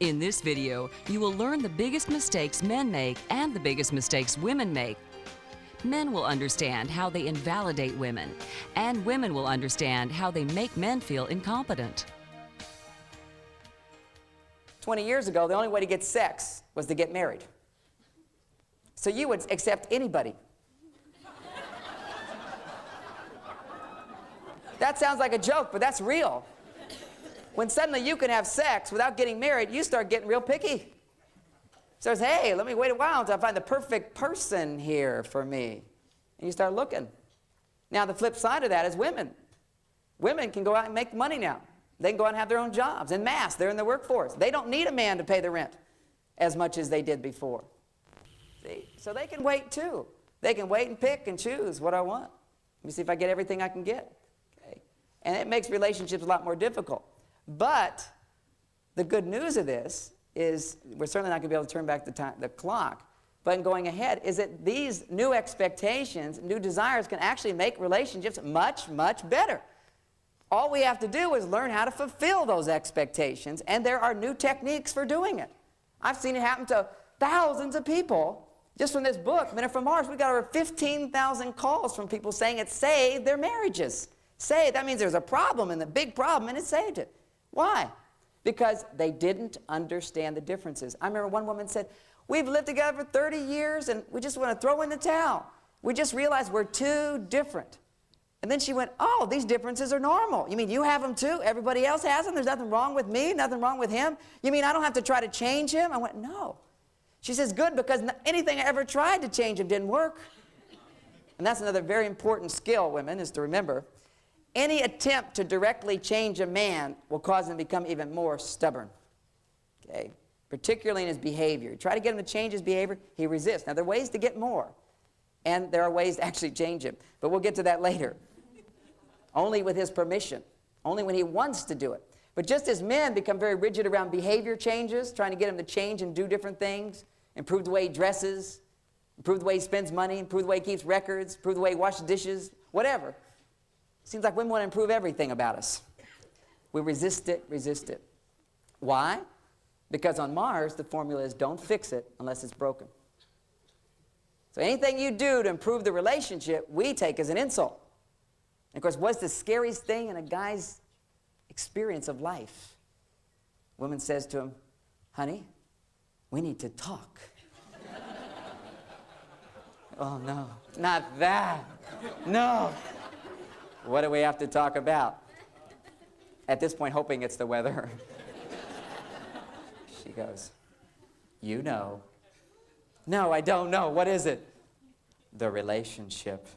In this video, you will learn the biggest mistakes men make and the biggest mistakes women make. Men will understand how they invalidate women, and women will understand how they make men feel incompetent. 20 years ago, the only way to get sex was to get married. So you would accept anybody. That sounds like a joke, but that's real. When suddenly you can have sex without getting married, you start getting real picky. So hey, let me wait a while until I find the perfect person here for me. And you start looking. Now, the flip side of that is women. Women can go out and make money now. They can go out and have their own jobs en masse. They're in the workforce. They don't need a man to pay the rent as much as they did before. See? So they can wait too. They can wait and pick and choose what I want. Let me see if I get everything I can get. Okay? And it makes relationships a lot more difficult. But the good news of this is we're certainly not going to be able to turn back the clock. But in going ahead is that these new expectations, new desires can actually make relationships much, much better. All we have to do is learn how to fulfill those expectations, and there are new techniques for doing it. I've seen it happen to thousands of people. Just from this book, Men Are From Mars, we got over 15,000 calls from people saying it saved their marriages. Saved, that means there's a problem, and the big problem, and it saved it. Why? Because they didn't understand the differences. I remember one woman said, we've lived together for 30 years and we just want to throw in the towel. We just realized we're too different. And then she went, oh, these differences are normal. You mean you have them too? Everybody else has them? There's nothing wrong with me? Nothing wrong with him? You mean I don't have to try to change him? I went, no. She says, good, because anything I ever tried to change him didn't work. And that's another very important skill, women, is to remember. Any attempt to directly change a man will cause him to become even more stubborn, okay? Particularly in his behavior. You try to get him to change his behavior, he resists. Now, there are ways to get more, and there are ways to actually change him, but we'll get to that later. Only with his permission, only when he wants to do it. But just as men become very rigid around behavior changes, trying to get him to change and do different things, improve the way he dresses, improve the way he spends money, improve the way he keeps records, improve the way he washes dishes, whatever. Seems like women want to improve everything about us. We resist it, resist it. Why? Because on Mars, the formula is don't fix it unless it's broken. So anything you do to improve the relationship, we take as an insult. And of course, what's the scariest thing in a guy's experience of life? A woman says to him, honey, we need to talk. Oh, no, not that. No. What do we have to talk about? At this point, hoping it's the weather. She goes, you know. No, I don't know. What is it? The relationship.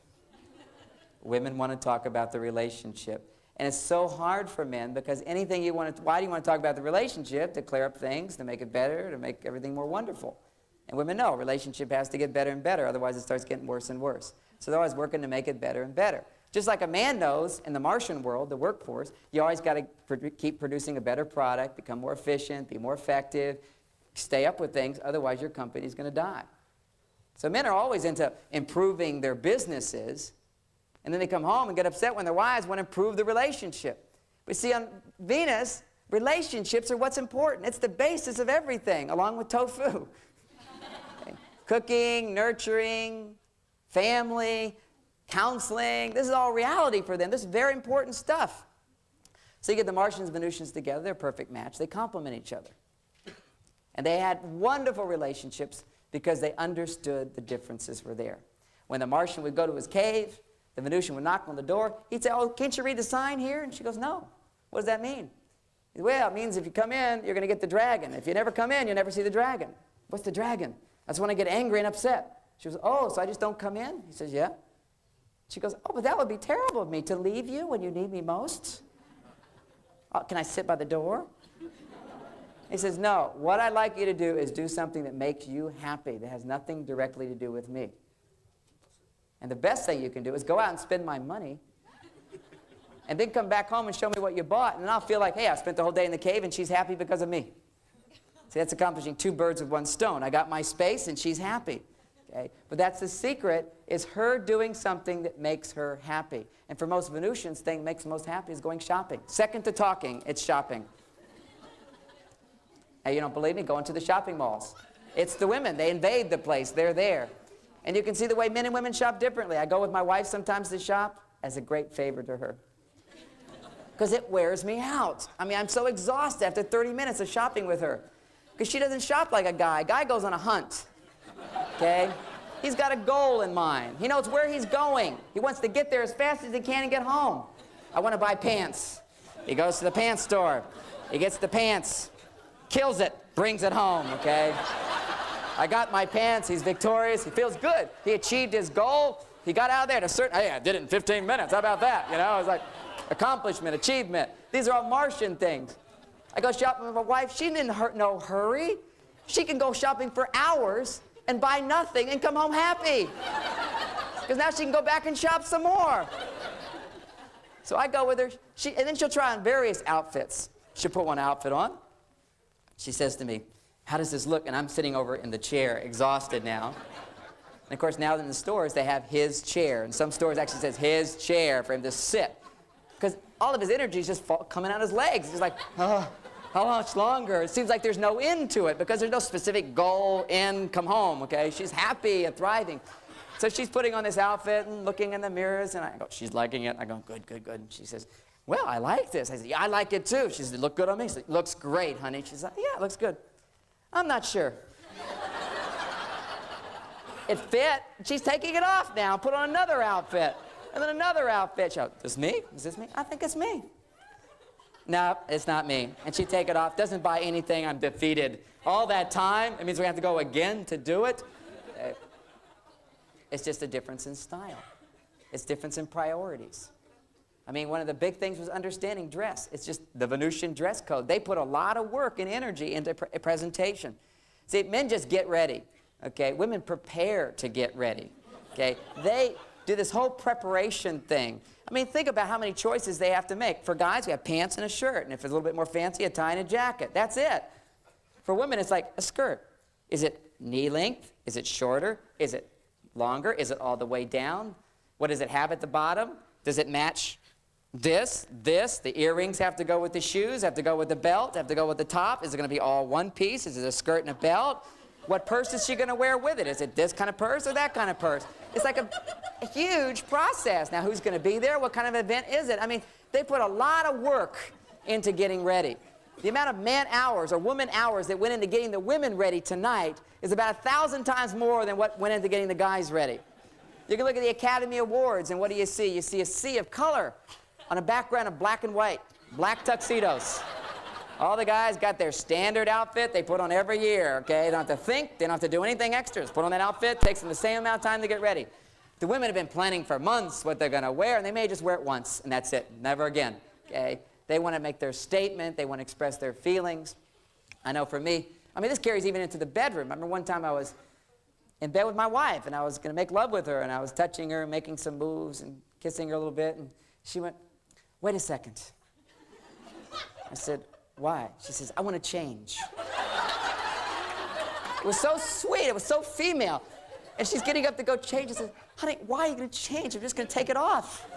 Women want to talk about the relationship. And it's so hard for men because anything you want to, why do you want to talk about the relationship? To clear up things, to make it better, to make everything more wonderful. And women know relationship has to get better and better, otherwise it starts getting worse and worse. So they're always working to make it better and better. Just like a man knows in the Martian world, the workforce, you always got to keep producing a better product, become more efficient, be more effective, stay up with things, otherwise your company is going to die. So men are always into improving their businesses, and then they come home and get upset when their wives want to improve the relationship. But see, on Venus, relationships are what's important. It's the basis of everything, along with tofu. Okay. Cooking, nurturing, family, counseling, this is all reality for them. This is very important stuff. So you get the Martians and Venusians together, they're a perfect match. They complement each other. And they had wonderful relationships because they understood the differences were there. When the Martian would go to his cave, the Venusian would knock on the door. He'd say, oh, can't you read the sign here? And she goes, no. What does that mean? He said, well, it means if you come in, you're going to get the dragon. If you never come in, you'll never see the dragon. What's the dragon? That's when I get angry and upset. She goes, oh, so I just don't come in? He says, yeah. She goes, oh, but that would be terrible of me to leave you when you need me most. Oh, can I sit by the door? He says, no, what I'd like you to do is do something that makes you happy, that has nothing directly to do with me. And the best thing you can do is go out and spend my money and then come back home and show me what you bought, and then I'll feel like, hey, I spent the whole day in the cave and she's happy because of me. See, that's accomplishing two birds with one stone. I got my space and she's happy. Okay? But that's the secret, is her doing something that makes her happy. And for most Venusians, thing makes them most happy is going shopping. Second to talking, it's shopping. Hey, you don't believe me? Go into the shopping malls. It's the women. They invade the place. They're there. And you can see the way men and women shop differently. I go with my wife sometimes to shop as a great favor to her, because it wears me out. I mean, I'm so exhausted after 30 minutes of shopping with her, because she doesn't shop like a guy. A guy goes on a hunt, okay? He's got a goal in mind. He knows where he's going. He wants to get there as fast as he can and get home. I want to buy pants. He goes to the pants store. He gets the pants, kills it, brings it home, okay? I got my pants. He's victorious. He feels good. He achieved his goal. He got out of there at a certain, hey, I did it in 15 minutes. How about that? You know, it was like accomplishment, achievement. These are all Martian things. I go shopping with my wife. She didn't no hurry. She can go shopping for hours and buy nothing and come home happy, because now she can go back and shop some more. So I go with her, and then she'll try on various outfits. She'll put one outfit on. She says to me, how does this look? And I'm sitting over in the chair, exhausted now. And of course, now in the stores, they have his chair. And some stores actually says his chair for him to sit, because all of his energy is just coming out his legs. He's like, oh, how much longer? It seems like there's no end to it, because there's no specific goal, end, come home, okay? She's happy and thriving. So she's putting on this outfit and looking in the mirrors, and I go, she's liking it. I go, good, good, good. And she says, well, I like this. I said, yeah, I like it too. She said, look good on me? She said, looks great, honey. She's like, yeah, it looks good. I'm not sure. It fit. She's taking it off now. Put on another outfit. And then another outfit. She goes, is this me? Is this me? I think it's me. No, it's not me. And she'd take it off. Doesn't buy anything. I'm defeated. All that time, it means we have to go again to do it. It's just a difference in style. It's difference in priorities. I mean, one of the big things was understanding dress. It's just the Venusian dress code. They put a lot of work and energy into presentation. See, men just get ready, okay? Women prepare to get ready, okay? They do this whole preparation thing. I mean, think about how many choices they have to make. For guys, we have pants and a shirt, and if it's a little bit more fancy, a tie and a jacket. That's it. For women, it's like a skirt. Is it knee length? Is it shorter? Is it longer? Is it all the way down? What does it have at the bottom? Does it match this? The earrings have to go with the shoes, have to go with the belt, have to go with the top. Is it going to be all one piece? Is it a skirt and a belt? What purse is she going to wear with it? Is it this kind of purse or that kind of purse? It's like a huge process. Now, who's going to be there? What kind of event is it? I mean, they put a lot of work into getting ready. The amount of man hours or woman hours that went into getting the women ready tonight is about 1,000 times more than what went into getting the guys ready. You can look at the Academy Awards, and what do you see? You see a sea of color on a background of black and white, black tuxedos. All the guys got their standard outfit they put on every year, okay? They don't have to think. They don't have to do anything extra. Just put on that outfit. Takes them the same amount of time to get ready. The women have been planning for months what they're going to wear, and they may just wear it once, and that's it. Never again, okay? They want to make their statement. They want to express their feelings. I know for me, I mean, this carries even into the bedroom. I remember one time I was in bed with my wife, and I was going to make love with her, and I was touching her, making some moves, and kissing her a little bit, and she went, wait a second. I said, why? She says, I want to change. It was so sweet. It was so female. And she's getting up to go change. I said, honey, why are you going to change? I'm just going to take it off.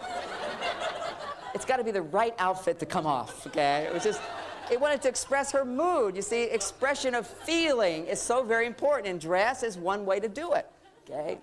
It's got to be the right outfit to come off, okay? It was just, it wanted to express her mood. You see, expression of feeling is so very important, and dress is one way to do it, okay?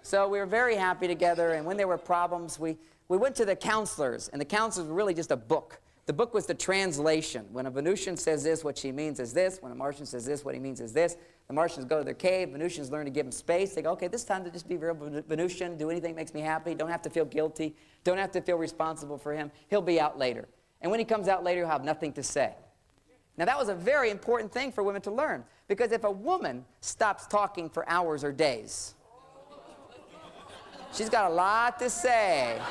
So we were very happy together, and when there were problems, we went to the counselors, and the counselors were really just a book. The book was the translation. When a Venusian says this, what she means is this. When a Martian says this, what he means is this. The Martians go to their cave. Venusians learn to give them space. They go, okay, this time to just be real Venusian, do anything that makes me happy. Don't have to feel guilty. Don't have to feel responsible for him. He'll be out later. And when he comes out later, he'll have nothing to say. Now, that was a very important thing for women to learn, because if a woman stops talking for hours or days, she's got a lot to say.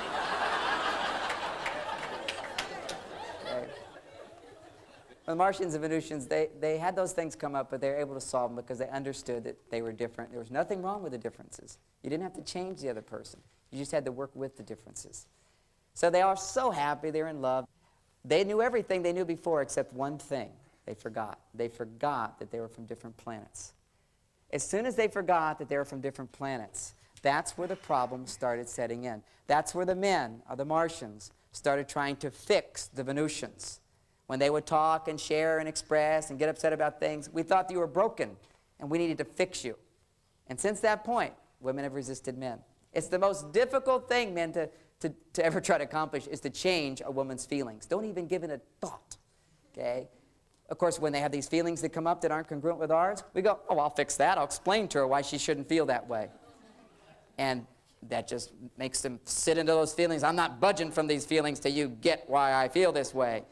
The Martians and Venusians, they had those things come up, but they were able to solve them because they understood that they were different. There was nothing wrong with the differences. You didn't have to change the other person. You just had to work with the differences. So they are so happy. They're in love. They knew everything they knew before except one thing. They forgot. They forgot that they were from different planets. As soon as they forgot that they were from different planets, that's where the problem started setting in. That's where the men, or the Martians, started trying to fix the Venusians. When they would talk and share and express and get upset about things, we thought that you were broken and we needed to fix you. And since that point, women have resisted men. It's the most difficult thing, men, to ever try to accomplish is to change a woman's feelings. Don't even give it a thought, okay? Of course, when they have these feelings that come up that aren't congruent with ours, we go, oh, I'll fix that. I'll explain to her why she shouldn't feel that way. And that just makes them sit into those feelings. I'm not budging from these feelings till you get why I feel this way.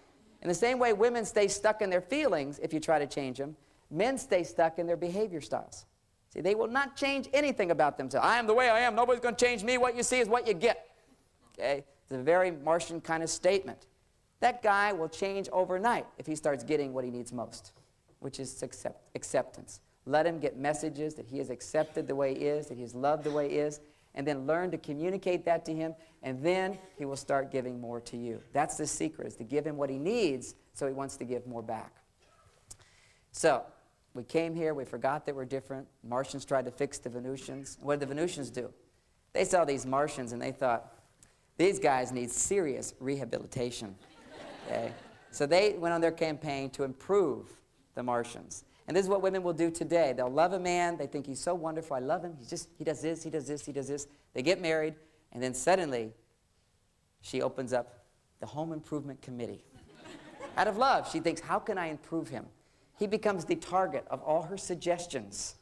In the same way, women stay stuck in their feelings if you try to change them. Men stay stuck in their behavior styles. See, they will not change anything about themselves. I am the way I am. Nobody's going to change me. What you see is what you get. Okay? It's a very Martian kind of statement. That guy will change overnight if he starts getting what he needs most, which is acceptance. Let him get messages that he is accepted the way he is, that he is loved the way he is, and then learn to communicate that to him, and then he will start giving more to you. That's the secret, is to give him what he needs so he wants to give more back. So, we came here, we forgot that we're different. Martians tried to fix the Venusians. What did the Venusians do? They saw these Martians and they thought, these guys need serious rehabilitation. Okay? So they went on their campaign to improve the Martians. And this is what women will do today. They'll love a man. They think he's so wonderful. I love him. He does this, he does this, he does this. They get married, and then suddenly she opens up the home improvement committee. Out of love, she thinks, how can I improve him? He becomes the target of all her suggestions.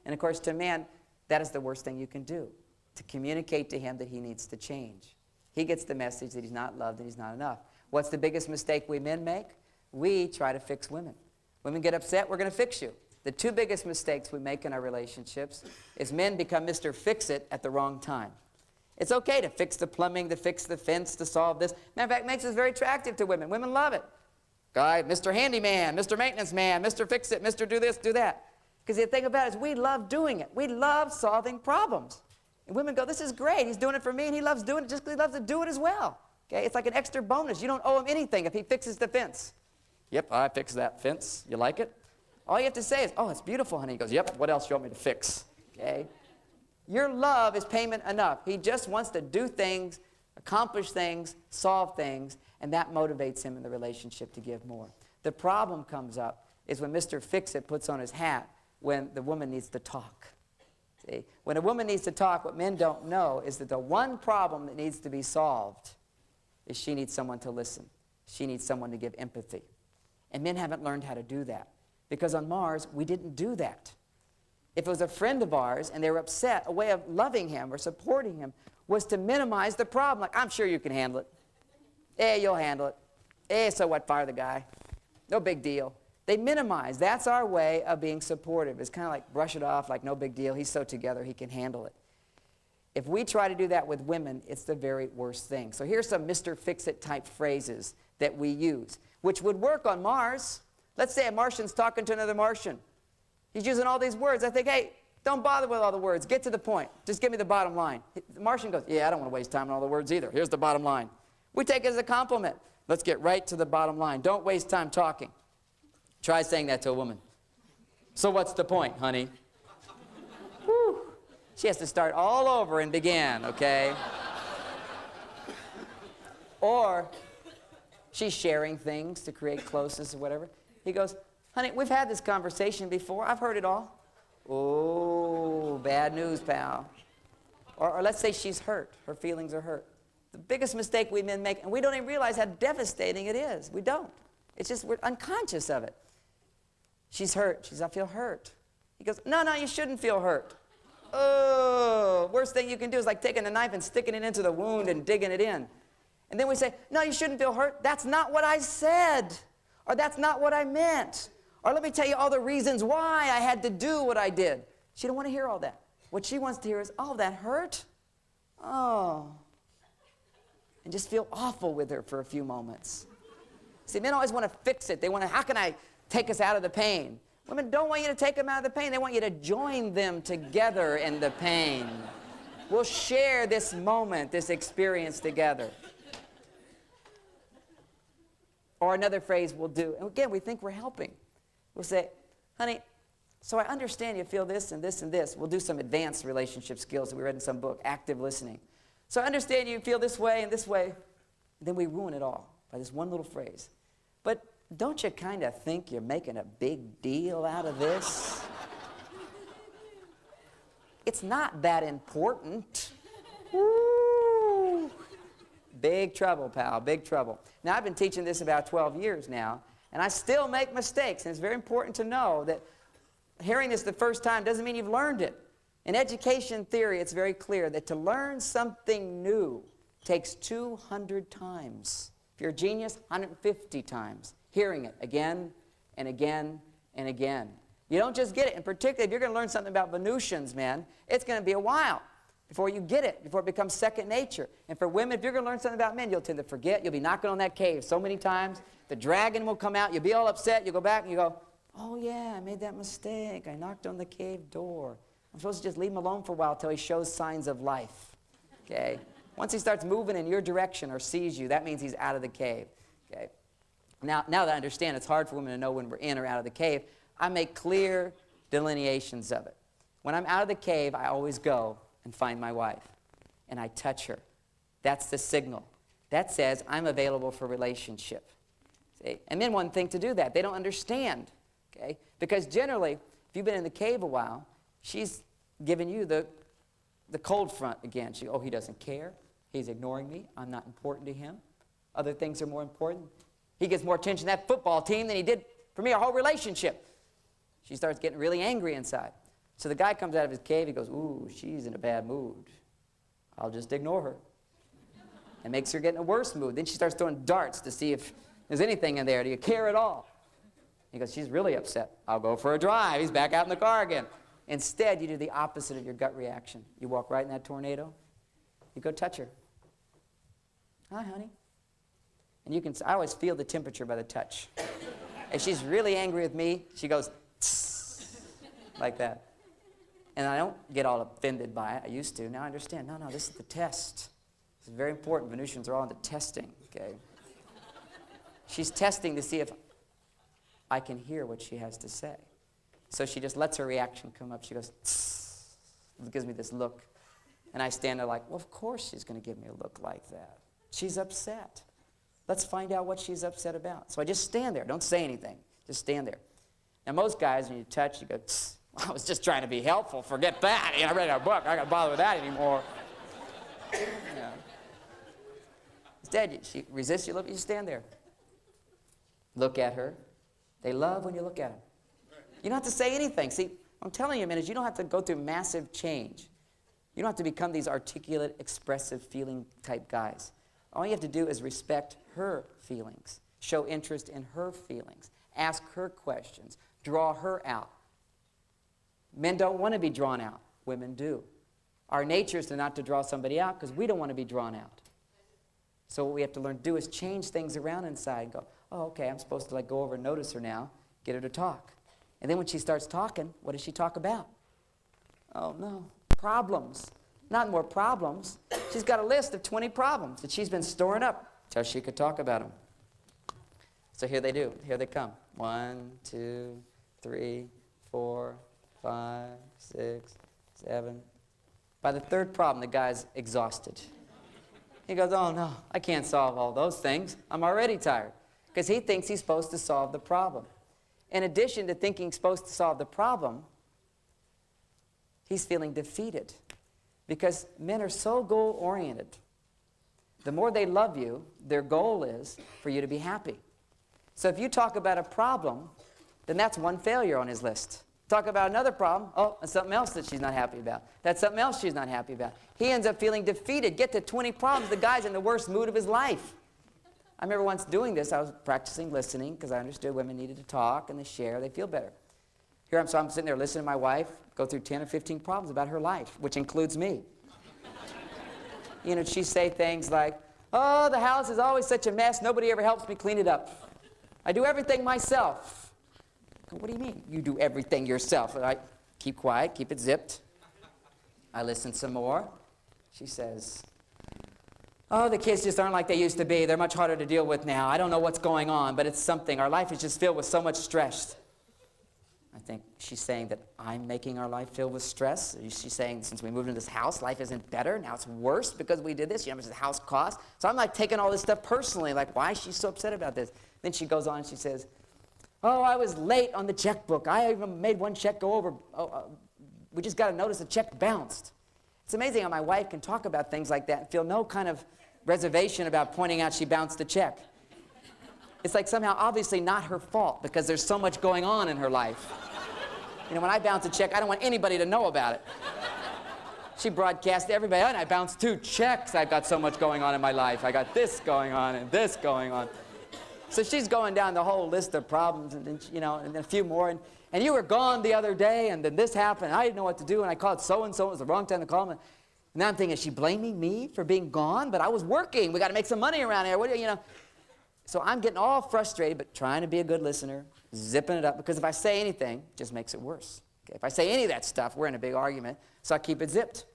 And of course, to a man, that is the worst thing you can do, to communicate to him that he needs to change. He gets the message that he's not loved and he's not enough. What's the biggest mistake we men make? We try to fix women. Women get upset, we're going to fix you. The two biggest mistakes we make in our relationships is men become Mr. Fix-It at the wrong time. It's okay to fix the plumbing, to fix the fence, to solve this. Matter of fact, it makes us very attractive to women. Women love it. Guy, Mr. Handyman, Mr. Maintenance Man, Mr. Fix-It, Mr. Do this, do that. Because the thing about it is we love doing it. We love solving problems. And women go, this is great. He's doing it for me, and he loves doing it just because he loves to do it as well. Okay? It's like an extra bonus. You don't owe him anything if he fixes the fence. Yep, I fixed that fence. You like it? All you have to say is, oh, it's beautiful, honey. He goes, yep, what else do you want me to fix? Okay? Your love is payment enough. He just wants to do things, accomplish things, solve things, and that motivates him in the relationship to give more. The problem comes up is when Mr. Fix-It puts on his hat when the woman needs to talk. See? When a woman needs to talk, what men don't know is that the one problem that needs to be solved is she needs someone to listen. She needs someone to give empathy. And men haven't learned how to do that. Because on Mars, we didn't do that. If it was a friend of ours and they were upset, a way of loving him or supporting him was to minimize the problem. Like, I'm sure you can handle it. Hey, you'll handle it. Hey, so what, fire the guy. No big deal. They minimize. That's our way of being supportive. It's kind of like brush it off, like no big deal. He's so together, he can handle it. If we try to do that with women, it's the very worst thing. So here's some Mr. Fix-It type phrases that we use, which would work on Mars. Let's say a Martian's talking to another Martian. He's using all these words. I think, hey, don't bother with all the words. Get to the point. Just give me the bottom line. The Martian goes, yeah, I don't want to waste time on all the words either. Here's the bottom line. We take it as a compliment. Let's get right to the bottom line. Don't waste time talking. Try saying that to a woman. So what's the point, honey? Whew. She has to start all over and begin, okay? Or she's sharing things to create closeness or whatever. He goes, honey, we've had this conversation before. I've heard it all. Oh, bad news, pal. Or let's say she's hurt. Her feelings are hurt. The biggest mistake we men make, and we don't even realize how devastating it is. We don't. It's just we're unconscious of it. She's hurt. She says, I feel hurt. He goes, no, you shouldn't feel hurt. Oh, worst thing you can do is like taking a knife and sticking it into the wound and digging it in. And then we say, no, you shouldn't feel hurt. That's not what I said. Or that's not what I meant. Or let me tell you all the reasons why I had to do what I did. She don't want to hear all that. What she wants to hear is, oh, that hurt? Oh. And just feel awful with her for a few moments. See, men always want to fix it. They want to, how can I take us out of the pain? Women don't want you to take them out of the pain. They want you to join them together in the pain. We'll share this moment, this experience together. Or another phrase we'll do, and again, we think we're helping. We'll say, honey, so I understand you feel this and this and this. We'll do some advanced relationship skills that we read in some book, active listening. So I understand you feel this way and this way. Then we ruin it all by this one little phrase. But don't you kind of think you're making a big deal out of this? It's not that important. Woo. Big trouble, pal, big trouble. Now, I've been teaching this about 12 years now, and I still make mistakes, and it's very important to know that hearing this the first time doesn't mean you've learned it. In education theory, it's very clear that to learn something new takes 200 times. If you're a genius, 150 times. Hearing it again and again and again. You don't just get it, and particularly if you're going to learn something about Venusians, man, it's going to be a while before you get it, before it becomes second nature. And for women, if you're going to learn something about men, you'll tend to forget. You'll be knocking on that cave so many times. The dragon will come out. You'll be all upset. You'll go back and you go, oh, yeah, I made that mistake. I knocked on the cave door. I'm supposed to just leave him alone for a while until he shows signs of life. Okay? Once he starts moving in your direction or sees you, that means he's out of the cave. Okay? Now that I understand it's hard for women to know when we're in or out of the cave, I make clear delineations of it. When I'm out of the cave, I always go and find my wife, and I touch her. That's the signal. That says I'm available for relationship. See? And men wouldn't think to do that. They don't understand. Okay? Because generally, if you've been in the cave a while, she's giving you the cold front again. Oh, he doesn't care. He's ignoring me. I'm not important to him. Other things are more important. He gets more attention to that football team than he did for me, our whole relationship. She starts getting really angry inside. So the guy comes out of his cave. He goes, ooh, she's in a bad mood. I'll just ignore her. It makes her get in a worse mood. Then she starts throwing darts to see if there's anything in there. Do you care at all? He goes, she's really upset. I'll go for a drive. He's back out in the car again. Instead, you do the opposite of your gut reaction. You walk right in that tornado. You go touch her. Hi, honey. And you can, I always feel the temperature by the touch. If she's really angry with me, she goes, tss, like that. And I don't get all offended by it. I used to. Now I understand. No, this is the test. This is very important. Venusians are all into testing, okay? She's testing to see if I can hear what she has to say. So she just lets her reaction come up. She goes, tss, gives me this look. And I stand there like, well, of course she's going to give me a look like that. She's upset. Let's find out what she's upset about. So I just stand there. Don't say anything. Just stand there. Now, most guys, when you touch, you go, tss. I was just trying to be helpful. Forget that. I read our book. I got to bother with that anymore. Instead, she resists. You stand there. Look at her. They love when you look at them. You don't have to say anything. See, I'm telling you, man, is you don't have to go through massive change. You don't have to become these articulate, expressive, feeling type guys. All you have to do is respect her feelings, show interest in her feelings, ask her questions, draw her out. Men don't want to be drawn out. Women do. Our nature is not to draw somebody out because we don't want to be drawn out. So what we have to learn to do is change things around inside and go, oh, okay, I'm supposed to go over and notice her now, get her to talk. And then when she starts talking, what does she talk about? Oh, no, problems. Not more problems. She's got a list of 20 problems that she's been storing up till she could talk about them. So here they do. Here they come. 1, 2, 3, 4, 5, 6, 7. By the third problem, the guy's exhausted. He goes, oh, no, I can't solve all those things. I'm already tired. Because he thinks he's supposed to solve the problem. In addition to thinking he's supposed to solve the problem, he's feeling defeated. Because men are so goal-oriented. The more they love you, their goal is for you to be happy. So if you talk about a problem, then that's one failure on his list. Talk about another problem, oh, that's something else that she's not happy about. That's something else she's not happy about. He ends up feeling defeated. Get to 20 problems, the guy's in the worst mood of his life. I remember once doing this, I was practicing listening because I understood women needed to talk and they share, they feel better. I'm sitting there listening to my wife go through 10 or 15 problems about her life, which includes me. She'd say things like, oh, the house is always such a mess, nobody ever helps me clean it up. I do everything myself. What do you mean, you do everything yourself? I keep quiet, keep it zipped. I listen some more. She says, oh, the kids just aren't like they used to be. They're much harder to deal with now. I don't know what's going on, but it's something. Our life is just filled with so much stress. I think she's saying that I'm making our life filled with stress? She's saying since we moved into this house, life isn't better. Now it's worse because we did this. You know how much the house cost? So I'm like taking all this stuff personally. Like, why is she so upset about this? Then she goes on and she says, oh, I was late on the checkbook. I even made one check go over. We just got a notice the check bounced. It's amazing how my wife can talk about things like that and feel no kind of reservation about pointing out she bounced the check. It's like somehow obviously not her fault because there's so much going on in her life. You know, when I bounce a check, I don't want anybody to know about it. She broadcast to everybody, and I bounced 2 checks. I've got so much going on in my life. I got this going on and this going on. So she's going down the whole list of problems, and then, you know, and then a few more. And you were gone the other day, and then this happened. I didn't know what to do, and I called so-and-so. It was the wrong time to call them. And now I'm thinking, is she blaming me for being gone? But I was working. We got to make some money around here. What do you know? So I'm getting all frustrated, but trying to be a good listener, zipping it up, because if I say anything, it just makes it worse. Okay? If I say any of that stuff, we're in a big argument, so I keep it zipped.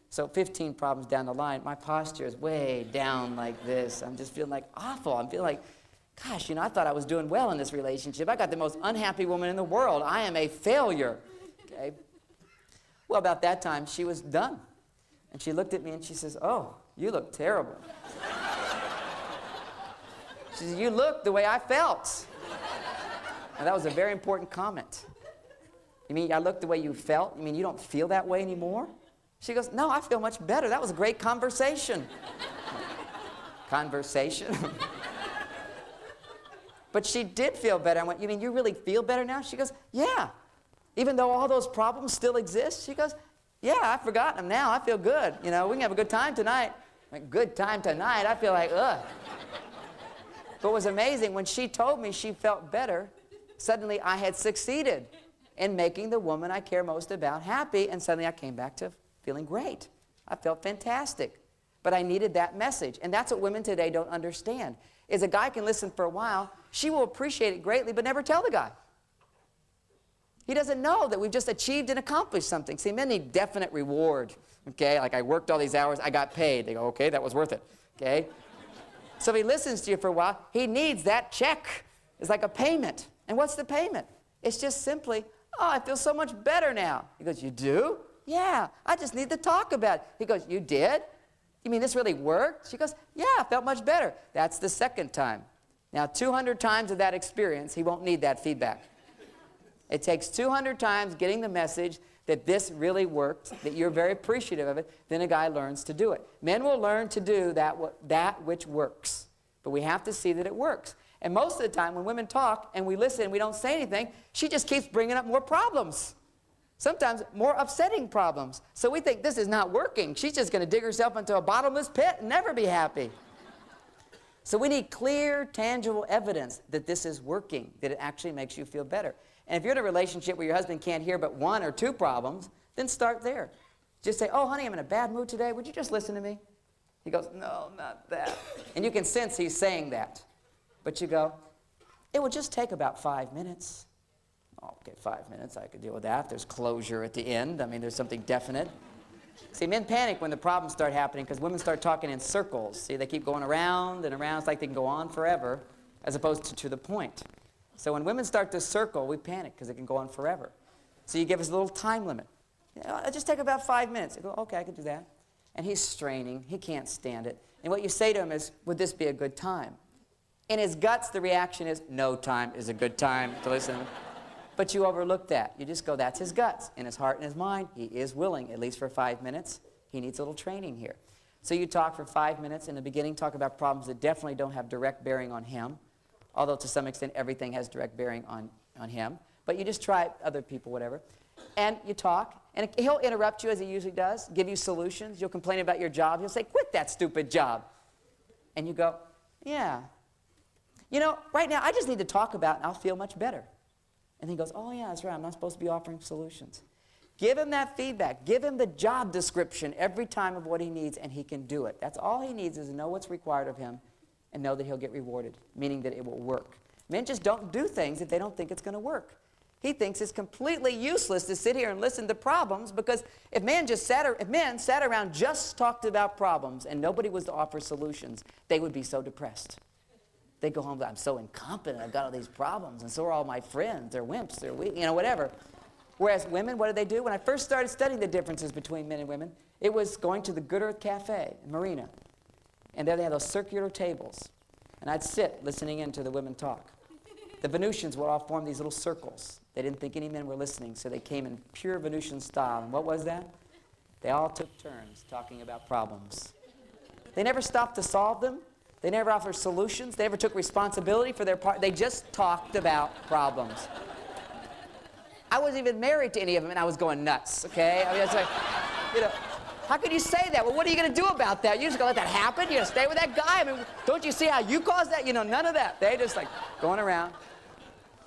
So 15 problems down the line, my posture is way down like this. I'm just feeling like awful. I'm feeling like, gosh, you know, I thought I was doing well in this relationship. I got the most unhappy woman in the world. I am a failure. Okay? Well, about that time, she was done. And she looked at me and she says, oh, you look terrible. She said, you look the way I felt. And that was a very important comment. You mean I look the way you felt? You mean you don't feel that way anymore? She goes, no, I feel much better. That was a great conversation. Conversation? But she did feel better. I went, you mean you really feel better now? She goes, yeah. Even though all those problems still exist? She goes, yeah, I've forgotten them now. I feel good. You know, we can have a good time tonight. I went, good time tonight? I feel like, ugh. But it was amazing, when she told me she felt better, suddenly I had succeeded in making the woman I care most about happy, and suddenly I came back to feeling great. I felt fantastic. But I needed that message, and that's what women today don't understand, is a guy can listen for a while, she will appreciate it greatly, but never tell the guy. He doesn't know that we've just achieved and accomplished something. See, men need definite reward, okay? Like, I worked all these hours, I got paid. They go, okay, that was worth it, okay? So if he listens to you for a while, he needs that check. It's like a payment. And what's the payment? It's just simply, oh, I feel so much better now. He goes, you do? Yeah, I just need to talk about it. He goes, you did? You mean this really worked? She goes, yeah, I felt much better. That's the second time. Now, 200 times of that experience, he won't need that feedback. It takes 200 times getting the message that this really worked, that you're very appreciative of it, then a guy learns to do it. Men will learn to do that which works, but we have to see that it works. And most of the time, when women talk and we listen and we don't say anything, she just keeps bringing up more problems. Sometimes more upsetting problems. So we think this is not working. She's just going to dig herself into a bottomless pit and never be happy. So we need clear, tangible evidence that this is working, that it actually makes you feel better. And if you're in a relationship where your husband can't hear but 1 or 2 problems, then start there. Just say, oh, honey, I'm in a bad mood today. Would you just listen to me? He goes, no, not that. And you can sense he's saying that. But you go, it will just take about 5 minutes. Oh, okay, 5 minutes, I could deal with that. There's closure at the end. I mean, there's something definite. See, men panic when the problems start happening because women start talking in circles. See, they keep going around and around. It's like they can go on forever as opposed to the point. So when women start to circle, we panic because it can go on forever. So you give us a little time limit. You know, it'll just take about 5 minutes. You go, okay, I can do that. And he's straining. He can't stand it. And what you say to him is, would this be a good time? In his guts, the reaction is, no time is a good time to listen. But you overlook that. You just go, that's his guts. In his heart and his mind, he is willing, at least for 5 minutes. He needs a little training here. So you talk for 5 minutes. In the beginning, talk about problems that definitely don't have direct bearing on him. Although to some extent everything has direct bearing on him. But you just try other people, whatever. And you talk, and he'll interrupt you as he usually does, give you solutions. You'll complain about your job. He'll say, quit that stupid job. And you go, yeah. You know, right now I just need to talk about it and I'll feel much better. And he goes, oh yeah, that's right, I'm not supposed to be offering solutions. Give him that feedback. Give him the job description every time of what he needs, and he can do it. That's all he needs, is to know what's required of him and know that he'll get rewarded, meaning that it will work. Men just don't do things if they don't think it's going to work. He thinks it's completely useless to sit here and listen to problems, because if men sat around just talked about problems and nobody was to offer solutions, they would be so depressed. They go home, I'm so incompetent, I've got all these problems, and so are all my friends. They're wimps, they're weak, you know, whatever. Whereas women, what do they do? When I first started studying the differences between men and women, it was going to the Good Earth Cafe in Marina. And there they had those circular tables. And I'd sit listening in to the women talk. The Venusians would all form these little circles. They didn't think any men were listening, so they came in pure Venusian style. And what was that? They all took turns talking about problems. They never stopped to solve them. They never offered solutions. They never took responsibility for their part. They just talked about problems. I wasn't even married to any of them, and I was going nuts, okay? I mean, it's like, you know, how could you say that? Well, what are you going to do about that? You're just going to let that happen? You're going to stay with that guy? I mean, don't you see how you caused that? You know, none of that. They just like going around.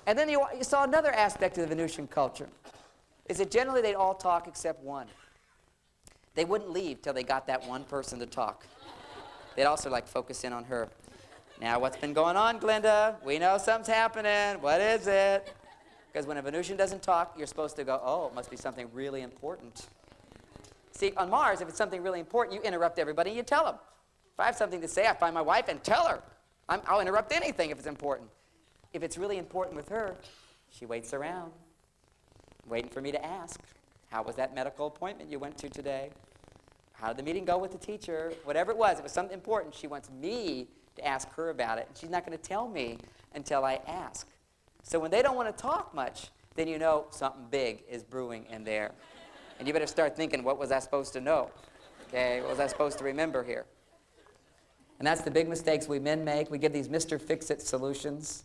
And then you saw another aspect of the Venusian culture, is that generally they'd all talk except one. They wouldn't leave till they got that one person to talk. They'd also like focus in on her. Now, what's been going on, Glenda? We know something's happening. What is it? Because when a Venusian doesn't talk, you're supposed to go, oh, it must be something really important. See, on Mars, if it's something really important, you interrupt everybody and you tell them. If I have something to say, I find my wife and tell her. I'll interrupt anything if it's important. If it's really important with her, she waits around, waiting for me to ask, how was that medical appointment you went to today? How did the meeting go with the teacher? Whatever it was something important, she wants me to ask her about it. And she's not going to tell me until I ask. So when they don't want to talk much, then you know something big is brewing in there. And you better start thinking, what was I supposed to know? Okay, what was I supposed to remember here? And that's the big mistakes we men make. We give these Mr. Fix-It solutions.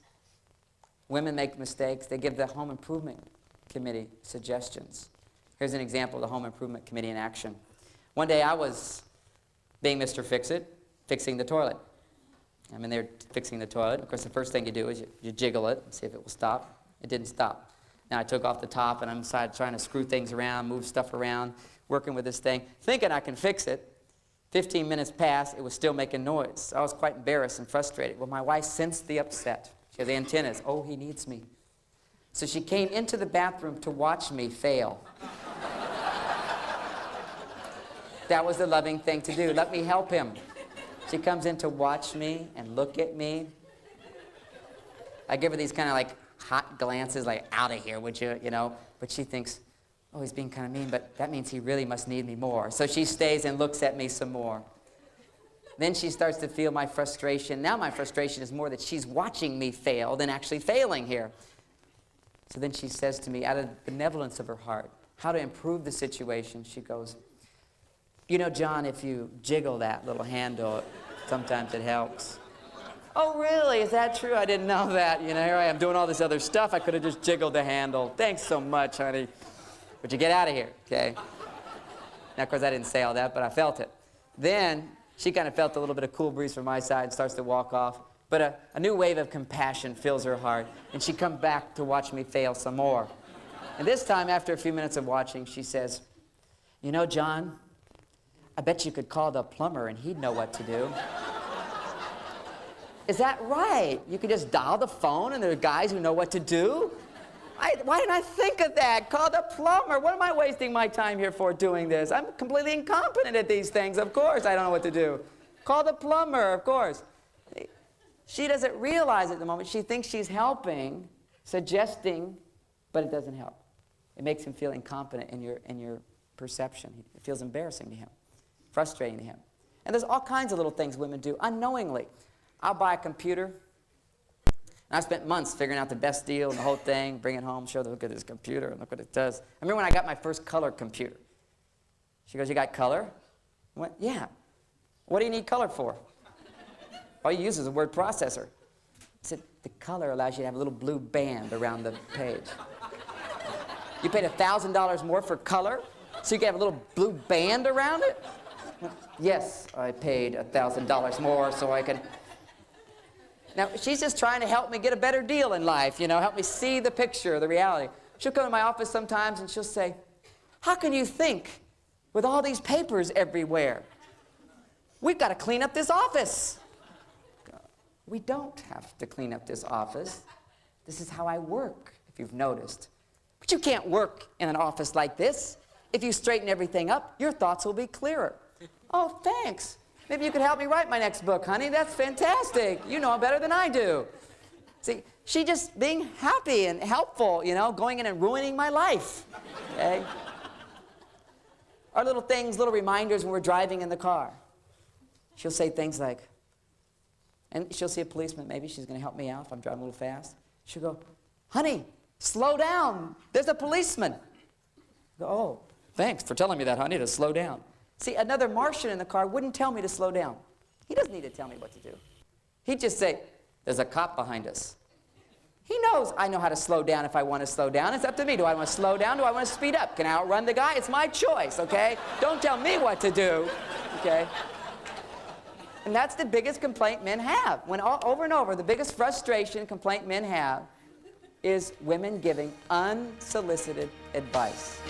Women make mistakes. They give the Home Improvement Committee suggestions. Here's an example of the Home Improvement Committee in action. One day I was being Mr. Fix-It, fixing the toilet. I'm in there fixing the toilet. Of course, the first thing you do is you jiggle it and see if it will stop. It didn't stop. Now I took off the top and I'm inside trying to screw things around, move stuff around, working with this thing, thinking I can fix it. 15 minutes passed, it was still making noise. I was quite embarrassed and frustrated. Well, my wife sensed the upset. She has antennas. Oh, he needs me. So she came into the bathroom to watch me fail. That was the loving thing to do. Let me help him. She comes in to watch me and look at me. I give her these kind of like hot glances, like, out of here, would you, you know? But she thinks, oh, he's being kind of mean, but that means he really must need me more. So she stays and looks at me some more. Then she starts to feel my frustration. Now my frustration is more that she's watching me fail than actually failing here. So then she says to me, out of the benevolence of her heart, how to improve the situation, she goes, you know, John, if you jiggle that little handle, sometimes it helps. Oh, really? Is that true? I didn't know that. You know, here I am doing all this other stuff. I could have just jiggled the handle. Thanks so much, honey. But you get out of here, okay? Now, of course, I didn't say all that, but I felt it. Then she kind of felt a little bit of cool breeze from my side and starts to walk off. But a new wave of compassion fills her heart, and she comes back to watch me fail some more. And this time, after a few minutes of watching, she says, you know, John, I bet you could call the plumber and he'd know what to do. Is that right? You could just dial the phone and there are guys who know what to do? Why didn't I think of that? Call the plumber. What am I wasting my time here for doing this? I'm completely incompetent at these things. Of course I don't know what to do. Call the plumber, of course. She doesn't realize at the moment. She thinks she's helping, suggesting, but it doesn't help. It makes him feel incompetent in your perception. It feels embarrassing to him, frustrating to him. And there's all kinds of little things women do unknowingly. I'll buy a computer, and I've spent months figuring out the best deal and the whole thing, bring it home, show them, look at this computer, and look what it does. I remember when I got my first color computer. She goes, you got color? I went, yeah. What do you need color for? All you use is a word processor. I said, the color allows you to have a little blue band around the page. You paid $1,000 more for color, so you can have a little blue band around it? Yes, I paid $1,000 more so I could. Now, she's just trying to help me get a better deal in life, you know, help me see the picture, the reality. She'll come to my office sometimes and she'll say, how can you think with all these papers everywhere? We've got to clean up this office. We don't have to clean up this office. This is how I work, if you've noticed. But you can't work in an office like this. If you straighten everything up, your thoughts will be clearer. Oh, thanks. Maybe you could help me write my next book, honey. That's fantastic. You know better than I do. See, she just being happy and helpful, you know, going in and ruining my life. Okay? Our little things, little reminders when we're driving in the car. She'll say things like, and she'll see a policeman, maybe she's going to help me out if I'm driving a little fast. She'll go, honey, slow down. There's a policeman. I go, oh, thanks for telling me that, honey, to slow down. See, another Martian in the car wouldn't tell me to slow down. He doesn't need to tell me what to do. He'd just say, there's a cop behind us. He knows I know how to slow down if I want to slow down. It's up to me. Do I want to slow down? Do I want to speed up? Can I outrun the guy? It's my choice, okay? Don't tell me what to do, okay? And that's the biggest complaint men have. Over and over, the biggest frustration complaint men have is women giving unsolicited advice.